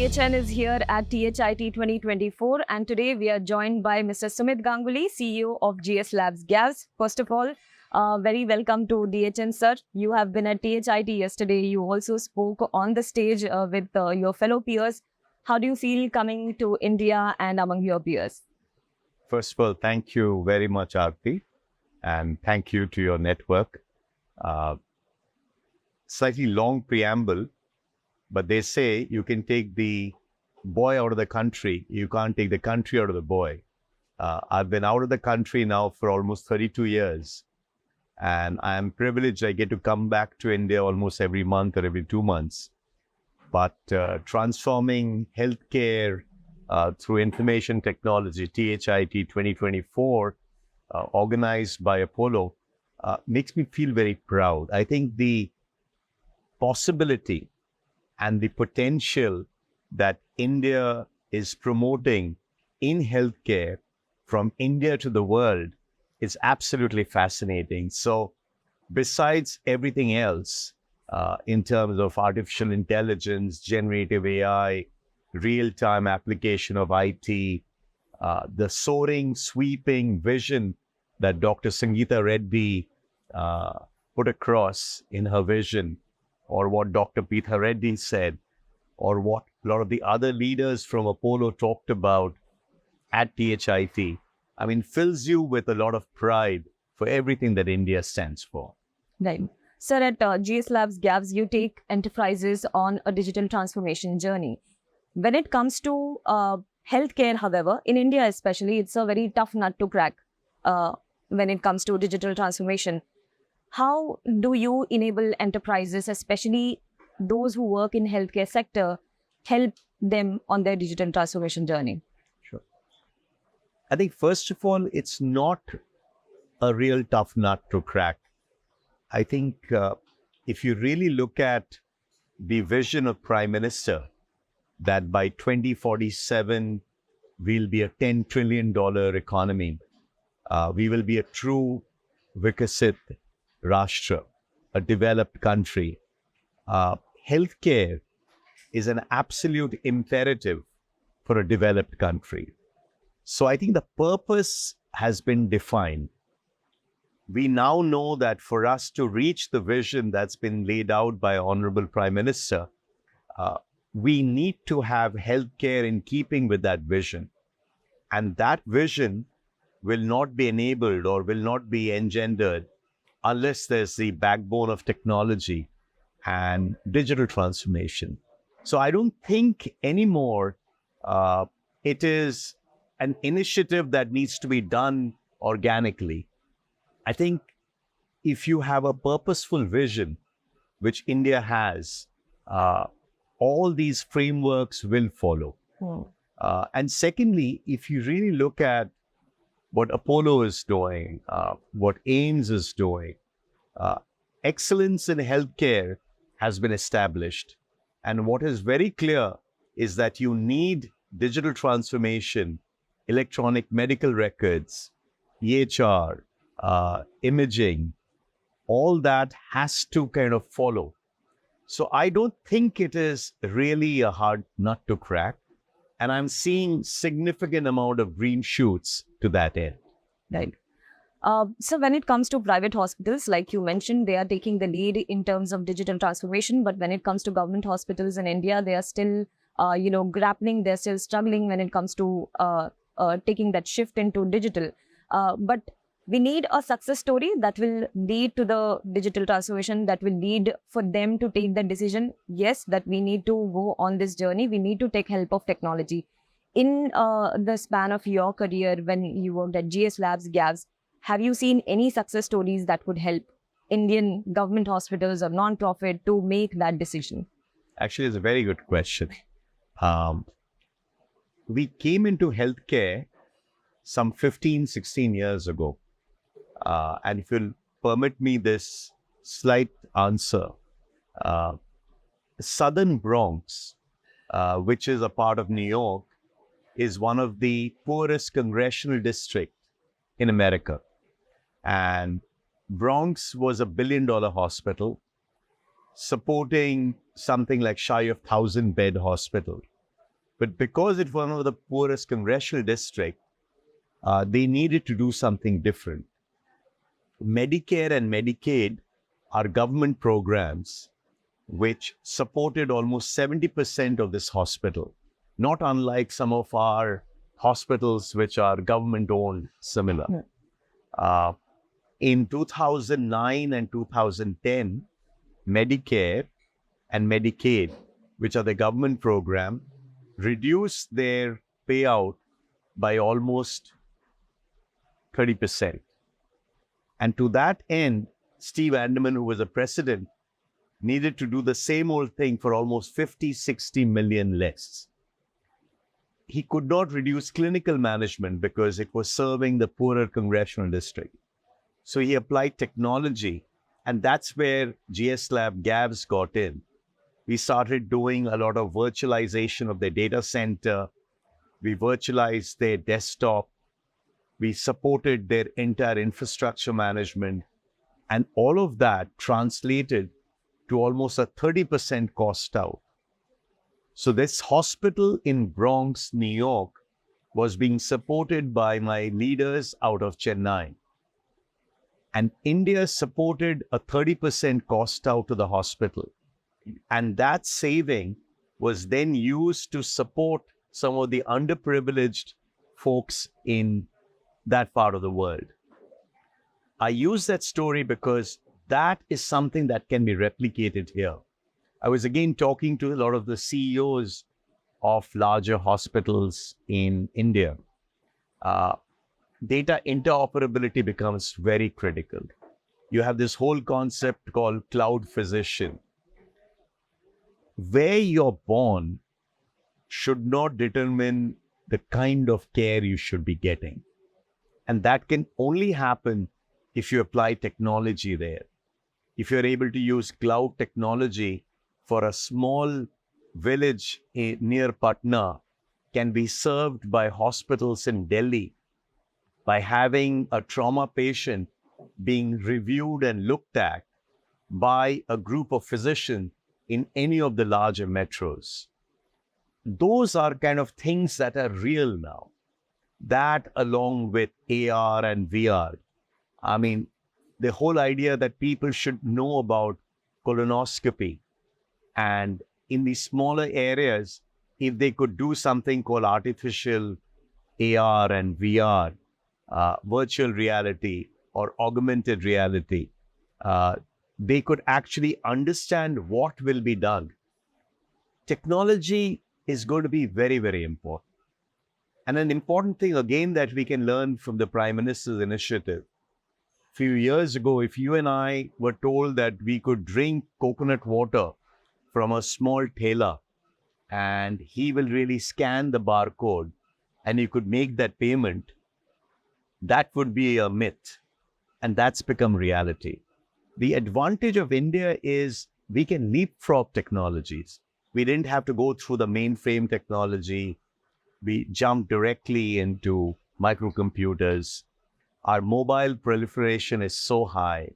DHN is here at THIT 2024, and today we are joined by Mr. Sumit Ganguly, CEO of GS Labs GAVS. First of all, very welcome to DHN, sir. You have been at THIT yesterday. You also spoke on the stage with your fellow peers. How do you feel coming to India and among your peers? First of all, thank you very much, Aarti, and thank you to your network. Slightly long preamble, but they say you can take the boy out of the country, you can't take the country out of the boy. I've been out of the country now for almost 32 years, and I am privileged I get to come back to India almost every month or every 2 months. But transforming healthcare through information technology, THIT 2024, organized by Apollo, makes me feel very proud. I think the possibility and the potential that India is promoting in healthcare from India to the world is absolutely fascinating. So besides everything else, in terms of artificial intelligence, generative AI, real-time application of IT, the soaring, sweeping vision that Dr. Sangeeta Reddy put across in her vision, or what Dr. Peter Reddy said, or what a lot of the other leaders from Apollo talked about at THIT, I mean, fills you with a lot of pride for everything that India stands for. Right. Sir, at GS Labs GAVS, you take enterprises on a digital transformation journey. When it comes to healthcare, however, in India especially, it's a very tough nut to crack when it comes to digital transformation. How do you enable enterprises, especially those who work in healthcare sector, help them on their digital transformation journey? Sure. I think first of all, it's not a real tough nut to crack. I think if you really look at the vision of Prime Minister, that by 2047, we'll be a $10 trillion economy. We will be a true Vikasit Rashtra, a developed country. Healthcare is an absolute imperative for a developed country. So I think the purpose has been defined. We now know that for us to reach the vision that's been laid out by Honorable Prime Minister, we need to have healthcare in keeping with that vision. And that vision will not be enabled or will not be engendered unless there's the backbone of technology and digital transformation. So I don't think anymore it is an initiative that needs to be done organically. I think if you have a purposeful vision, which India has, all these frameworks will follow. And secondly, if you really look at what Apollo is doing, what AIMS is doing, excellence in healthcare has been established. And what is very clear is that you need digital transformation, electronic medical records, EHR, imaging, all that has to kind of follow. So I don't think it is really a hard nut to crack. And I'm seeing significant amount of green shoots to that end. Right. So when it comes to private hospitals, like you mentioned, they are taking the lead in terms of digital transformation. But when it comes to government hospitals in India, they are still, grappling. They're still struggling when it comes to taking that shift into digital. But we need a success story that will lead to the digital transformation, that will lead for them to take that decision. Yes, that we need to go on this journey. We need to take help of technology. In the span of your career, when you worked at GS Labs, GAVS, have you seen any success stories that would help Indian government hospitals or non-profit to make that decision? Actually, it's a very good question. We came into healthcare some 15, 16 years ago. And if you'll permit me this slight answer, Southern Bronx, which is a part of New York, is one of the poorest congressional districts in America. And Bronx was a $1 billion hospital supporting something like shy of 1,000-bed hospital. But because it was one of the poorest congressional districts, they needed to do something different. Medicare and Medicaid are government programs which supported almost 70% of this hospital, not unlike some of our hospitals which are government-owned, similar. Yeah. In 2009 and 2010, Medicare and Medicaid, which are the government program, reduced their payout by almost 30%. And to that end, Steve Anderman, who was a president, needed to do the same old thing for almost 50, 60 million less. He could not reduce clinical management because it was serving the poorer congressional district. So he applied technology, and that's where GS Lab GAVS got in. We started doing a lot of virtualization of their data center. We virtualized their desktop. We supported their entire infrastructure management. And all of that translated to almost a 30% cost out. So this hospital in Bronx, New York, was being supported by my leaders out of Chennai. And India supported a 30% cost out to the hospital. And that saving was then used to support some of the underprivileged folks in that part of the world. I use that story because that is something that can be replicated here. I was again talking to a lot of the CEOs of larger hospitals in India. Data interoperability becomes very critical. You have this whole concept called cloud physician. Where you're born should not determine the kind of care you should be getting. And that can only happen if you apply technology there. If you're able to use cloud technology for a small village near Patna can be served by hospitals in Delhi by having a trauma patient being reviewed and looked at by a group of physicians in any of the larger metros. Those are kind of things that are real now. That along with AR and VR. I mean, the whole idea that people should know about colonoscopy, and in these smaller areas, if they could do something called artificial AR and VR, virtual reality or augmented reality, they could actually understand what will be done. Technology is going to be very, very important. And an important thing, again, that we can learn from the Prime Minister's initiative. A few years ago, if you and I were told that we could drink coconut water from a small tailor and he will really scan the barcode and you could make that payment, that would be a myth. And that's become reality. The advantage of India is we can leapfrog technologies. We didn't have to go through the mainframe technology. We jumped directly into microcomputers. Our mobile proliferation is so high.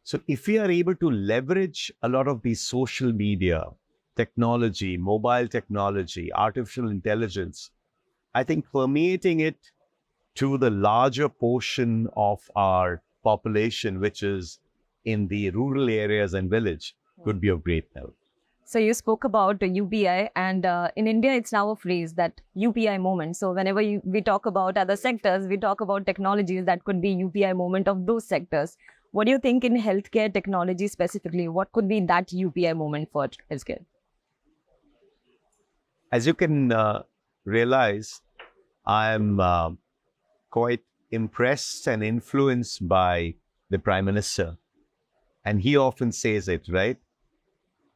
So if we are able to leverage a lot of these social media, technology, mobile technology, artificial intelligence, I think permeating it to the larger portion of our population, which is in the rural areas and village, could be of great help. So you spoke about UPI, and in India, it's now a phrase that UPI moment. So whenever we talk about other sectors, we talk about technologies that could be UPI moment of those sectors. What do you think in healthcare technology specifically? What could be that UPI moment for healthcare? As you can realize, I'm quite impressed and influenced by the Prime Minister. And he often says it, right?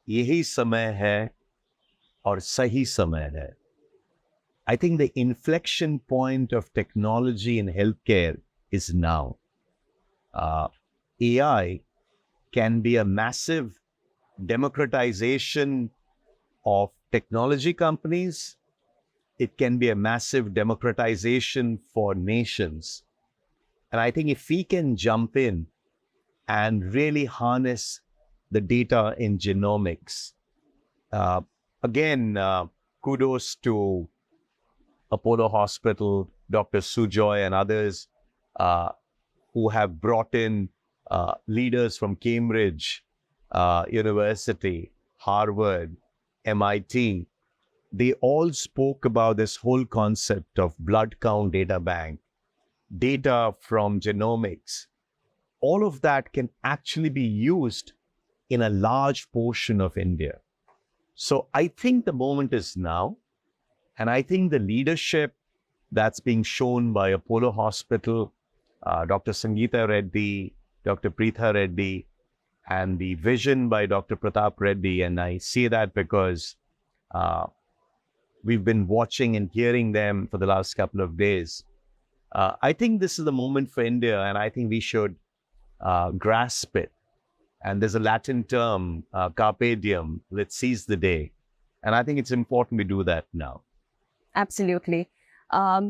यही समय है और सही समय है. I think the inflection point of technology in healthcare is now. AI can be a massive democratization of technology companies. It can be a massive democratization for nations. And I think if we can jump in and really harness the data in genomics, kudos to Apollo Hospital, Dr. Sujoy and others who have brought in leaders from Cambridge University, Harvard, MIT. They all spoke about this whole concept of blood count data bank, data from genomics. All of that can actually be used in a large portion of India. So I think the moment is now. And I think the leadership that's being shown by Apollo Hospital, Dr. Sangeeta Reddy, Dr. Preetha Reddy, and the vision by Dr. Pratap Reddy. And I say that because we've been watching and hearing them for the last couple of days. I think this is the moment for India, and I think we should grasp it. And there's a Latin term, carpe diem, let's seize the day. And I think it's important we do that now. Absolutely.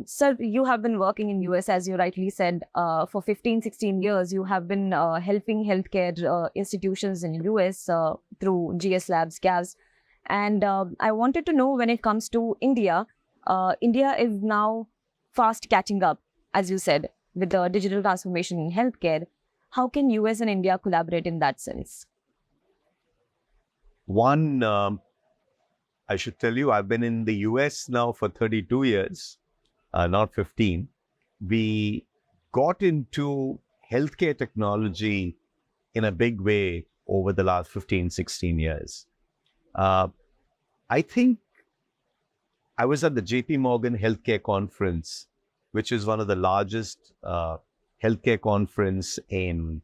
Sir, you have been working in US, as you rightly said, for 15, 16 years. You have been helping healthcare institutions in US through GS Labs, GAVS. And I wanted to know, when it comes to India, India is now fast catching up, as you said, with the digital transformation in healthcare. How can US and India collaborate in that sense? One, I should tell you, I've been in the US now for 32 years, not 15. We got into healthcare technology in a big way over the last 15, 16 years. I think I was at the JP Morgan Healthcare Conference, which is one of the largest healthcare conference in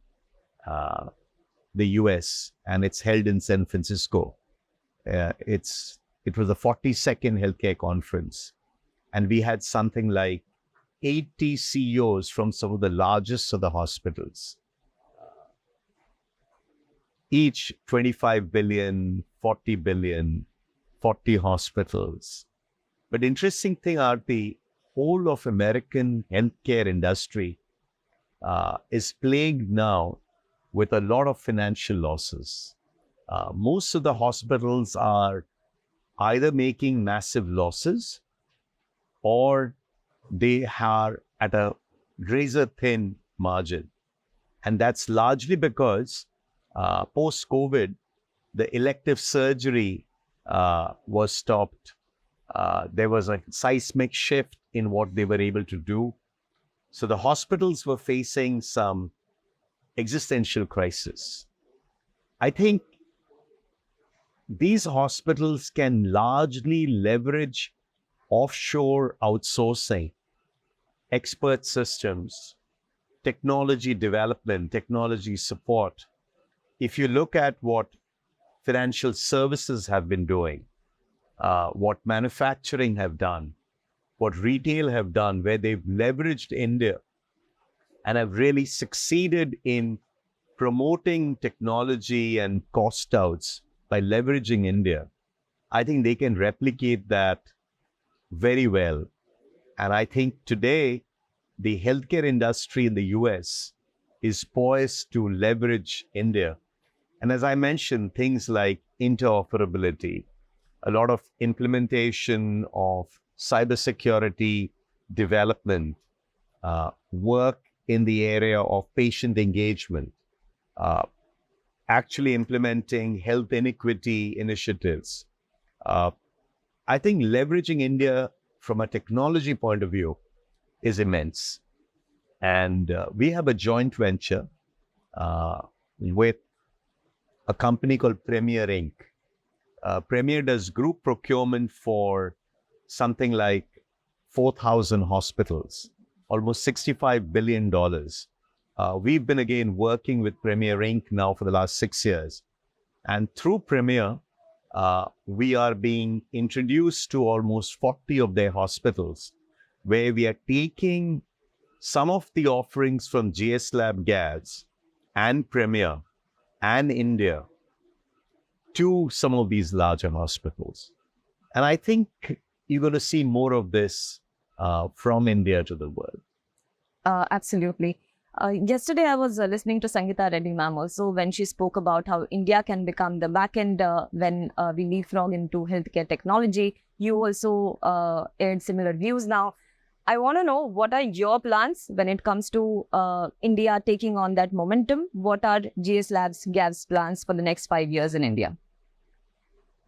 the US, and it's held in San Francisco. It was the 42nd healthcare conference, and we had something like 80 CEOs from some of the largest of the hospitals, each 25 billion, 40 billion, 40 hospitals. But interesting thing are the whole of American healthcare industry is plagued now with a lot of financial losses. Most of the hospitals are either making massive losses or they are at a razor thin margin. And that's largely because post-COVID, the elective surgery was stopped. There was a seismic shift in what they were able to do. So the hospitals were facing some existential crisis. I think these hospitals can largely leverage offshore outsourcing, expert systems, technology development, technology support. If you look at what financial services have been doing, what manufacturing have done, what retail have done, where they've leveraged India and have really succeeded in promoting technology and cost outs by leveraging India, I think they can replicate that very well. And I think today, the healthcare industry in the US is poised to leverage India. And as I mentioned, things like interoperability, a lot of implementation of cybersecurity development, work in the area of patient engagement, actually implementing health inequity initiatives. I think leveraging India from a technology point of view is immense. And we have a joint venture with a company called Premier Inc. Premier does group procurement for something like 4,000 hospitals, almost $65 billion. We've been again working with Premier Inc. now for the last 6 years. And through Premier, we are being introduced to almost 40 of their hospitals, where we are taking some of the offerings from GS Lab GAVS and Premier and India to some of these larger hospitals. And I think you're going to see more of this from India to the world. Absolutely. Yesterday, I was listening to Sangeeta Reddy ma'am also when she spoke about how India can become the back end when we leapfrog into healthcare technology. You also aired similar views now. I want to know, what are your plans when it comes to India taking on that momentum? What are GS Labs, GAVS plans for the next 5 years in India?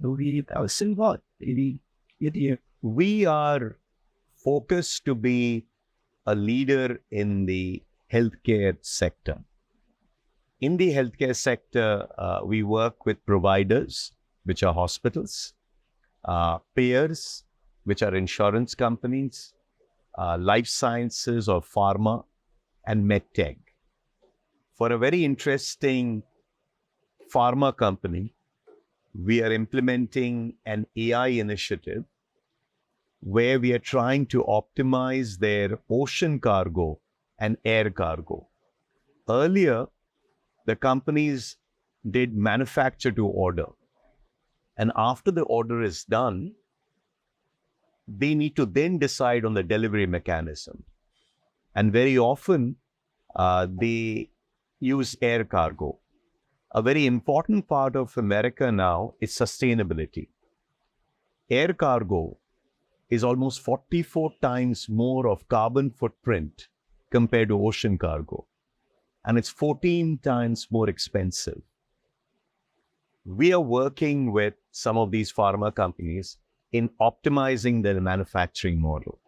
We are focused to be a leader in the healthcare sector. In the healthcare sector, we work with providers, which are hospitals, payers, which are insurance companies, life sciences or pharma, and medtech. For a very interesting pharma company, we are implementing an AI initiative where we are trying to optimize their ocean cargo and air cargo. Earlier, the companies did manufacture to order. And after the order is done, they need to then decide on the delivery mechanism. And very often, they use air cargo. A very important part of America now is sustainability. Air cargo is almost 44 times more of carbon footprint compared to ocean cargo. And it's 14 times more expensive. We are working with some of these pharma companies in optimizing their manufacturing model.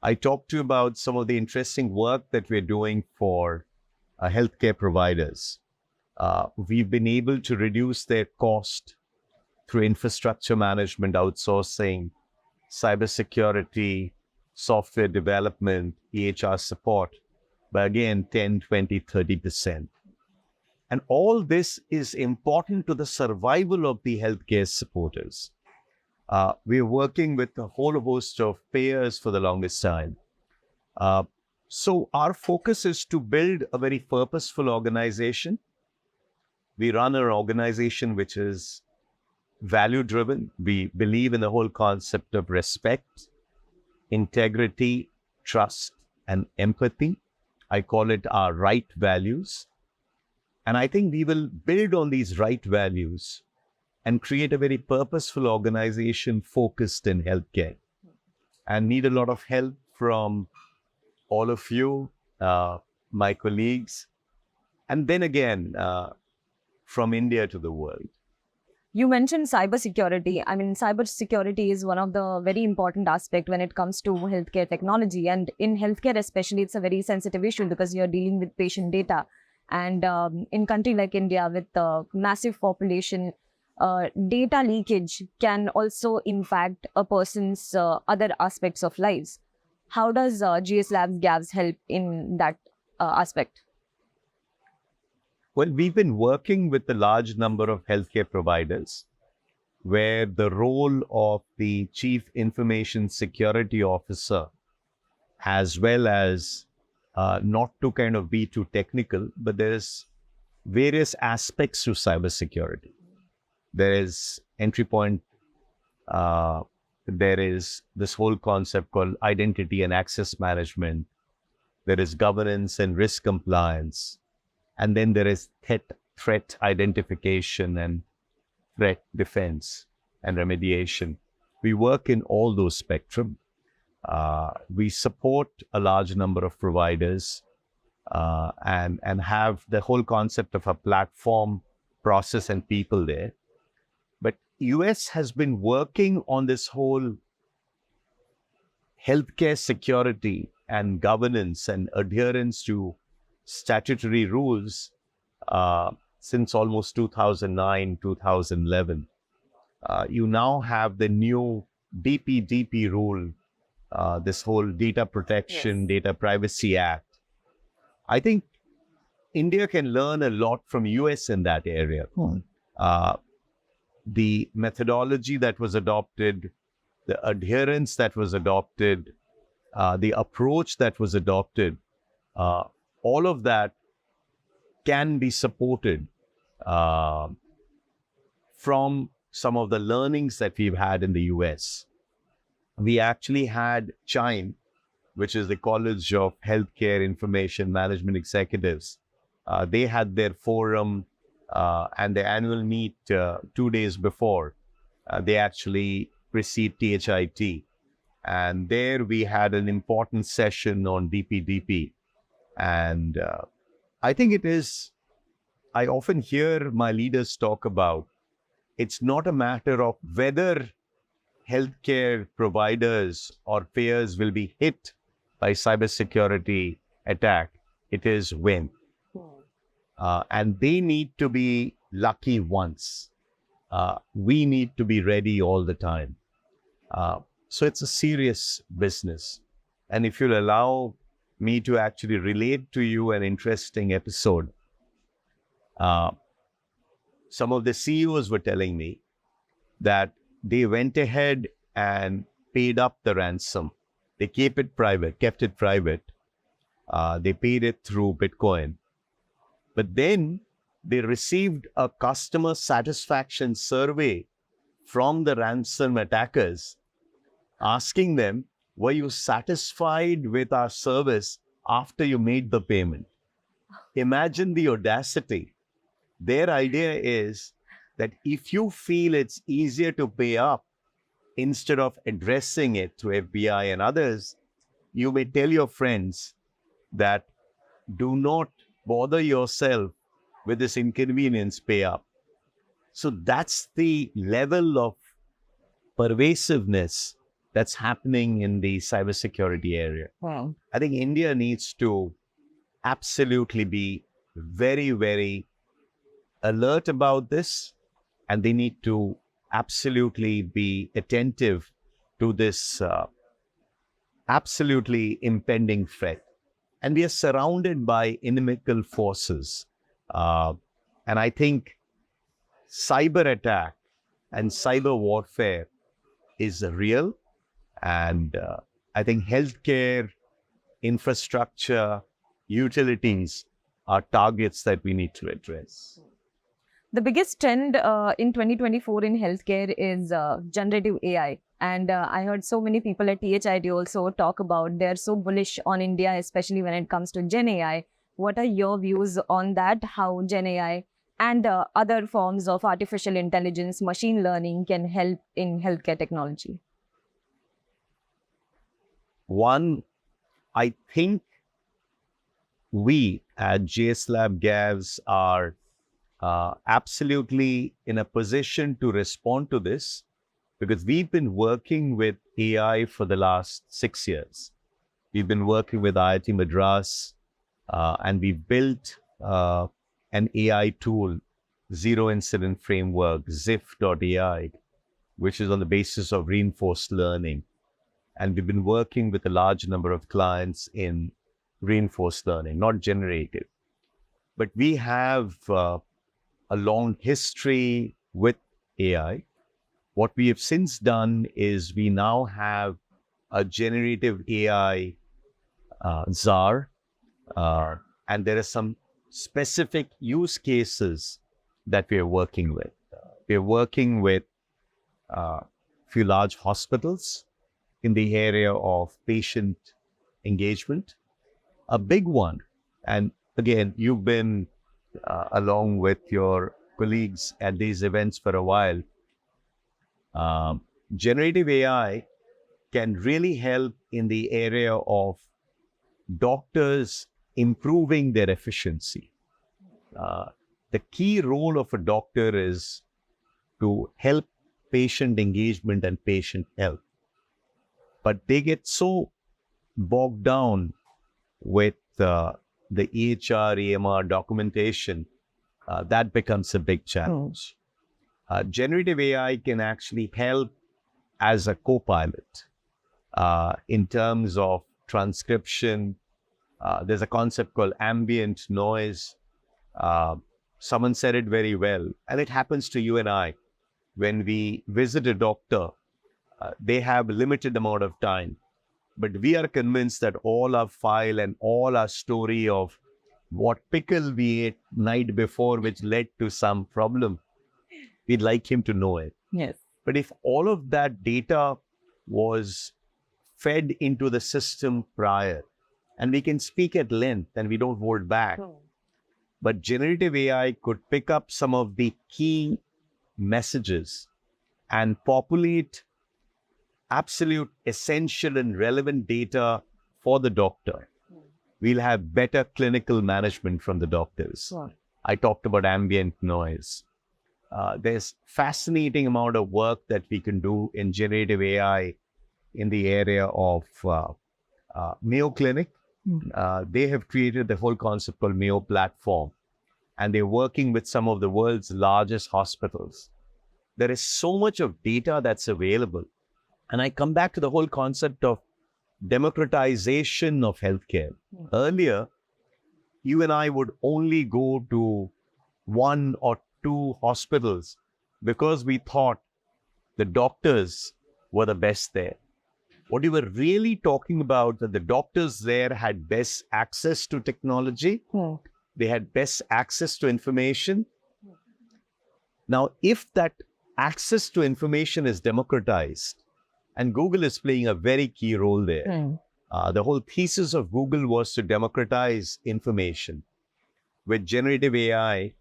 I talked to you about some of the interesting work that we're doing for healthcare providers. We've been able to reduce their cost through infrastructure management, outsourcing, cybersecurity, software development, EHR support by again 10, 20, 30%. And all this is important to the survival of the healthcare supporters. We're working with a whole host of payers for the longest time. So our focus is to build a very purposeful organization. We run an organization which is value-driven. We believe in the whole concept of respect, integrity, trust, and empathy. I call it our right values. And I think we will build on these right values and create a very purposeful organization focused in healthcare. And need a lot of help from all of you, my colleagues, and then again, from India to the world. You mentioned cybersecurity. I mean, cybersecurity is one of the very important aspects when it comes to healthcare technology. And in healthcare especially, it's a very sensitive issue because you're dealing with patient data. And in a country like India with a massive population, data leakage can also impact a person's other aspects of lives. How does GS Labs GAVS help in that aspect? Well, we've been working with a large number of healthcare providers where the role of the Chief Information Security Officer, as well as not to kind of be too technical, but there's various aspects to cybersecurity. There is entry point, there is this whole concept called identity and access management. There is governance and risk compliance. And then there is threat identification and threat defense and remediation. We work in all those spectrum. We support a large number of providers and have the whole concept of a platform, process, and people there. But US has been working on this whole healthcare security and governance and adherence to statutory rules since almost 2009, 2011. You now have the new DPDP rule, this whole Data Protection, Data Privacy Act. I think India can learn a lot from US in that area. The methodology that was adopted, the adherence that was adopted, the approach that was adopted, all of that can be supported from some of the learnings that we've had in the US. We actually had Chime which is the College of Healthcare Information Management Executives. They had their forum and their annual meet 2 days before. They actually precede THIT. And there we had an important session on DPDP. And I think I often hear my leaders talk about, it's not a matter of whether healthcare providers or payers will be hit by cybersecurity attack. It is when. And they need to be lucky once. We need to be ready all the time. So it's a serious business. And if you'll allow me to actually relate to you an interesting episode, some of the CEOs were telling me that they went ahead and paid up the ransom. They kept it private. They paid it through Bitcoin. But then they received a customer satisfaction survey from the ransom attackers asking them, were you satisfied with our service after you made the payment? Imagine the audacity. Their idea is that if you feel it's easier to pay up instead of addressing it to FBI and others, you may tell your friends that do not bother yourself with this inconvenience, pay up. So that's the level of pervasiveness that's happening in the cybersecurity area. Wow. I think India needs to absolutely be very, very alert about this, and they need to absolutely be attentive to this absolutely impending threat. And we are surrounded by inimical forces. And I think cyber attack and cyber warfare is real. And I think healthcare, infrastructure, utilities are targets that we need to address. The biggest trend in 2024 in healthcare is generative AI. And I heard so many people at THIT also talk about they're so bullish on India, especially when it comes to Gen AI. What are your views on that? How Gen AI and other forms of artificial intelligence, machine learning can help in healthcare technology? One, I think we at JS Lab GAVS are absolutely in a position to respond to this, because we've been working with AI for the last 6 years. We've been working with IIT Madras, and we built an AI tool, Zero Incident Framework, ZIF.ai, which is on the basis of reinforced learning. And we've been working with a large number of clients in reinforced learning, not generative. But we have a long history with AI. What we have since done is we now have a generative AI czar, and there are some specific use cases that we are working with. We are working with a few large hospitals in the area of patient engagement. A big one, and again, you've been along with your colleagues at these events for a while. Generative AI can really help in the area of doctors improving their efficiency. The key role of a doctor is to help patient engagement and patient health. But they get so bogged down with the EHR, EMR documentation, that becomes a big challenge. Generative AI can actually help as a co-pilot in terms of transcription. There's a concept called ambient noise. Someone said it very well, and it happens to you and I. When we visit a doctor, they have a limited amount of time, but we are convinced that all our file and all our story of what pickle we ate night before, which led to some problem, we'd like him to know it. Yes. But if all of that data was fed into the system prior. And we can speak at length and we don't hold back. But generative AI could pick up some of the key messages and populate absolute essential and relevant data for the doctor. We'll have better clinical management from the doctors. I talked about ambient noise. There's fascinating amount of work that we can do in generative AI in the area of Mayo Clinic. They have created the whole concept called Mayo Platform, and they're working with some of the world's largest hospitals. There is so much of data that's available. And I come back to the whole concept of democratization of healthcare. Earlier, you and I would only go to one or two hospitals because we thought the doctors were the best there. What you were really talking about, that the doctors there had best access to technology, they had best access to information. Now, if that access to information is democratized, and Google is playing a very key role there. The whole thesis of Google was to democratize information. With generative AI,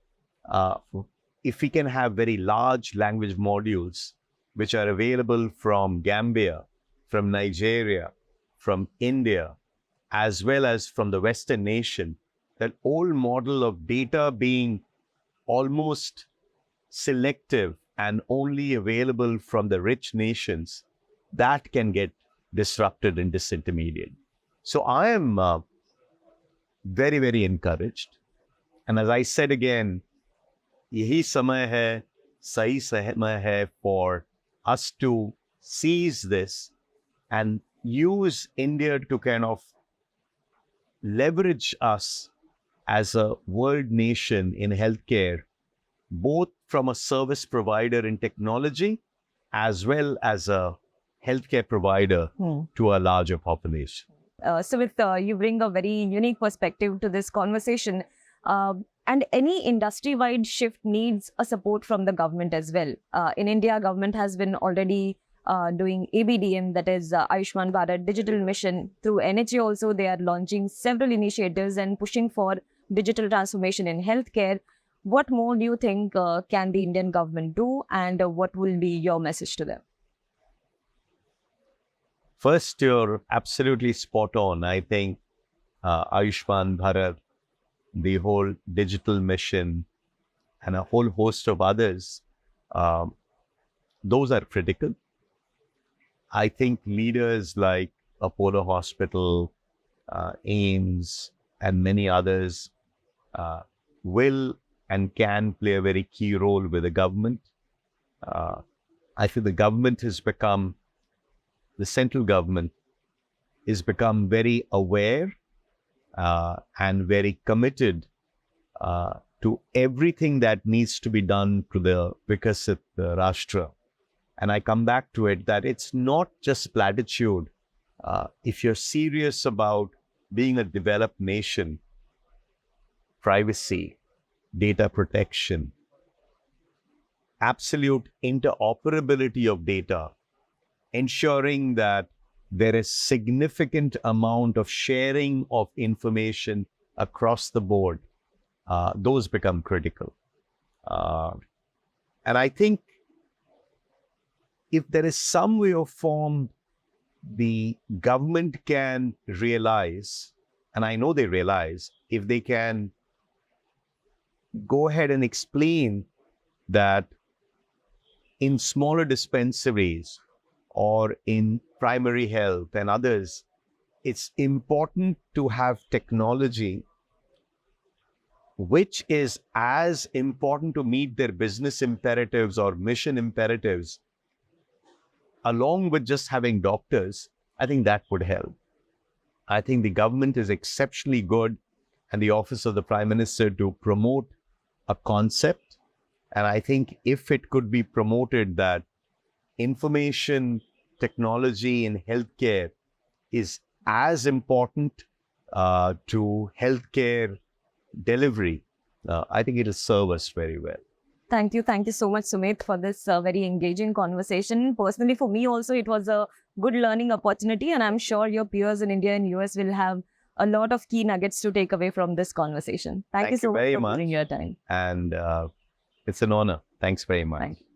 if we can have very large language modules, which are available from Gambia, from Nigeria, from India, as well as from the Western nation, that old model of data being almost selective and only available from the rich nations, that can get disrupted and disintermediated. So I am very, very encouraged. And as I said again, yahi samay hai, sahi samay hai for us to seize this and use India to kind of leverage us as a world nation in healthcare, both from a service provider in technology as well as a healthcare provider to a larger population. Sumit, you bring a very unique perspective to this conversation. And any industry-wide shift needs a support from the government as well. In India, government has been already doing ABDM, that is Ayushman Bharat Digital Mission. Through NHA also, they are launching several initiatives and pushing for digital transformation in healthcare. What more do you think can the Indian government do, and what will be your message to them? First, you're absolutely spot on. I think Ayushman Bharat, the whole digital mission, and a whole host of others, those are critical. I think leaders like Apollo Hospital, AIMS, and many others will and can play a very key role with the government. I think the government has become, the central government has become very aware and very committed to everything that needs to be done to the Vikasit Rashtra. And I come back to it that it's not just platitude. If you're serious about being a developed nation, privacy, data protection, absolute interoperability of data, ensuring that there is significant amount of sharing of information across the board, those become critical. And I think if there is some way or form the government can realize, and I know they realize, if they can go ahead and explain that in smaller dispensaries or in primary health and others, it's important to have technology which is as important to meet their business imperatives or mission imperatives, along with just having doctors. I think that would help. I think the government is exceptionally good, and the Office of the Prime Minister, to promote a concept. And I think if it could be promoted that information technology in healthcare is as important to healthcare delivery, I think it'll serve us very well. Thank you so much, Sumit, for this very engaging conversation. Personally, for me also, it was a good learning opportunity. And I'm sure your peers in India and US will have a lot of key nuggets to take away from this conversation. Thank you so much very for much. giving your time. And it's an honor. Thanks very much. Thank you.